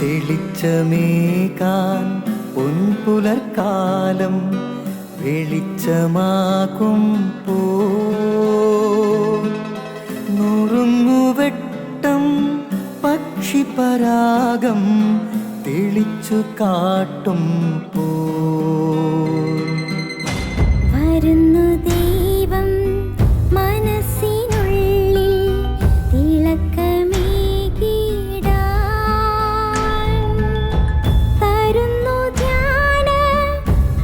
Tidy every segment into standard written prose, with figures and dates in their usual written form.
തെളിച്ചമേകാൻ പൊൻപുലർക്കാലം വെളിച്ചമാകും നുറുങ്ങുവെട്ടം പക്ഷിപരാഗം തെളിച്ചു കാട്ടും വരുന്നു ദൈവം മനസ്സിനുള്ളിൽ തിളക്കമേകിടാൻ തരുന്നു ധ്യാന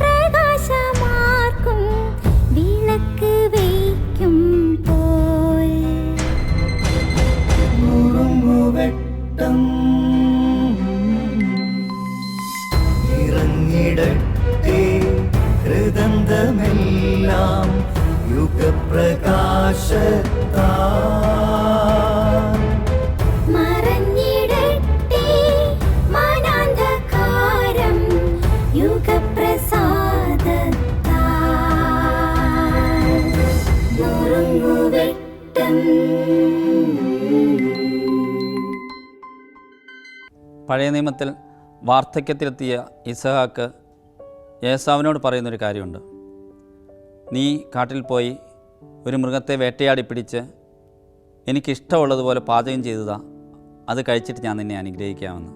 പ്രകാശമാർക്കും വിളക്ക് വയ്ക്കുമ്പോൾ നുറുങ്ങുവെട്ടം ഇറങ്ങിടട്ടെ ഹൃദന്തമെല്ലാം യുഗപ്രകാശത്താൽ മറഞ്ഞിടട്ടെ മനാന്ധകാരം യുഗപ്രസാദത്താൽ നുറുങ്ങുവെട്ടം. പഴയ നിയമത്തിൽ വാർദ്ധക്യത്തിലെത്തിയ ഇസഹാക്ക് ഏസാവിനോട് പറയുന്നൊരു കാര്യമുണ്ട്. നീ കാട്ടിൽ പോയി ഒരു മൃഗത്തെ വേട്ടയാടി പിടിച്ച് എനിക്കിഷ്ടമുള്ളതുപോലെ പാചകം ചെയ്തതാ, അത് കഴിച്ചിട്ട് ഞാൻ നിന്നെ അനുഗ്രഹിക്കാമെന്ന്.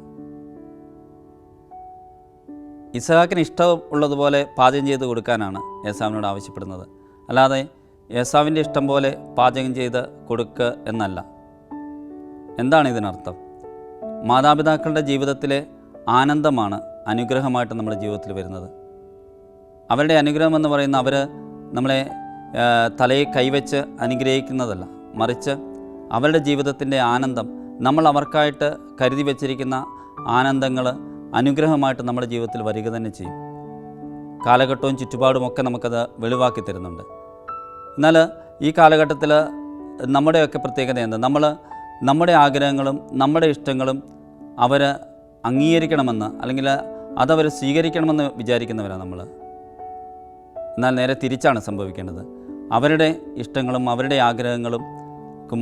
ഇസഹാക്കിന് ഇഷ്ടമുള്ളതുപോലെ പാചകം ചെയ്ത് കൊടുക്കാനാണ് ഏസാവിനോട് ആവശ്യപ്പെടുന്നത്, അല്ലാതെ ഏസാവിൻ്റെ ഇഷ്ടം പോലെ പാചകം ചെയ്ത് കൊടുക്കുക എന്നല്ല. എന്താണ് ഇതിനർത്ഥം? മാതാപിതാക്കളുടെ ജീവിതത്തിലെ ആനന്ദമാണ് അനുഗ്രഹമായിട്ട് നമ്മുടെ ജീവിതത്തിൽ വരുന്നത്. അവരുടെ അനുഗ്രഹം എന്ന് പറയുന്ന അവർ നമ്മളെ തലയെ കൈവച്ച് അനുഗ്രഹിക്കുന്നതല്ല, മറിച്ച് അവരുടെ ജീവിതത്തിൻ്റെ ആനന്ദം, നമ്മൾ അവർക്കായിട്ട് കരുതി വച്ചിരിക്കുന്ന ആനന്ദങ്ങൾ അനുഗ്രഹമായിട്ട് നമ്മുടെ ജീവിതത്തിൽ വരിക തന്നെ ചെയ്യും. കാലഘട്ടവും ചുറ്റുപാടുമൊക്കെ നമുക്കത് വെളിവാക്കി തരുന്നുണ്ട്. എന്നാൽ ഈ കാലഘട്ടത്തിൽ നമ്മുടെയൊക്കെ പ്രത്യേകത എന്താ? നമ്മുടെ ആഗ്രഹങ്ങളും നമ്മുടെ ഇഷ്ടങ്ങളും അവർ അംഗീകരിക്കണമെന്ന്, അല്ലെങ്കിൽ അതവർ സ്വീകരിക്കണമെന്ന് വിചാരിക്കുന്നവരാണ് നമ്മൾ. എന്നാൽ നേരെ തിരിച്ചാണ് സംഭവിക്കേണ്ടത്. അവരുടെ ഇഷ്ടങ്ങളും അവരുടെ ആഗ്രഹങ്ങളും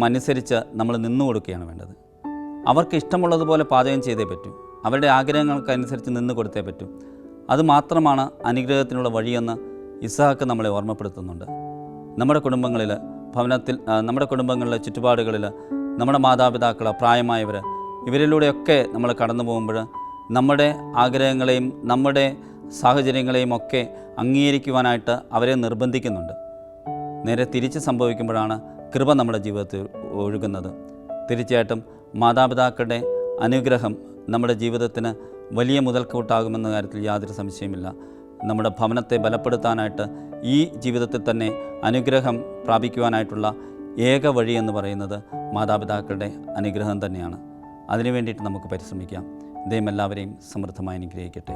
അനുസരിച്ച് നമ്മൾ നിന്നു കൊടുക്കുകയാണ് വേണ്ടത്. അവർക്ക് ഇഷ്ടമുള്ളതുപോലെ പാചകം ചെയ്തേ പറ്റൂ, അവരുടെ ആഗ്രഹങ്ങൾക്കനുസരിച്ച് നിന്ന് കൊടുത്തേ പറ്റൂ. അതുമാത്രമാണ് അനുഗ്രഹത്തിനുള്ള വഴിയെന്ന് ഇസഹാക്ക് നമ്മളെ ഓർമ്മപ്പെടുത്തുന്നുണ്ട്. നമ്മുടെ കുടുംബങ്ങളിൽ, നമ്മുടെ കുടുംബങ്ങളിലെ ചുറ്റുപാടുകളിൽ നമ്മുടെ മാതാപിതാക്കൾ, പ്രായമായവർ, ഇവരിലൂടെയൊക്കെ നമ്മൾ കടന്നു പോകുമ്പോൾ നമ്മുടെ ആഗ്രഹങ്ങളെയും നമ്മുടെ സാഹചര്യങ്ങളെയും ഒക്കെ അംഗീകരിക്കുവാനായിട്ട് അവരെ നിർബന്ധിക്കുന്നുണ്ട്. നേരെ തിരിച്ച് സംഭവിക്കുമ്പോഴാണ് കൃപ നമ്മുടെ ജീവിതത്തിൽ ഒഴുകുന്നത്. തീർച്ചയായിട്ടും മാതാപിതാക്കളുടെ അനുഗ്രഹം നമ്മുടെ ജീവിതത്തിന് വലിയ മുതൽക്കൂട്ടാകുമെന്ന കാര്യത്തിൽ യാതൊരു സംശയമില്ല. നമ്മുടെ ഭവനത്തെ ബലപ്പെടുത്താനായിട്ട് ഈ ജീവിതത്തിൽ തന്നെ അനുഗ്രഹം പ്രാപിക്കുവാനായിട്ടുള്ള ഏക വഴി എന്ന് പറയുന്നത് മാതാപിതാക്കളുടെ അനുഗ്രഹം തന്നെയാണ്. അതിനു വേണ്ടിയിട്ട് നമുക്ക് പരിശ്രമിക്കാം. ദൈവം എല്ലാവരെയും സമൃദ്ധമായി അനുഗ്രഹിക്കട്ടെ.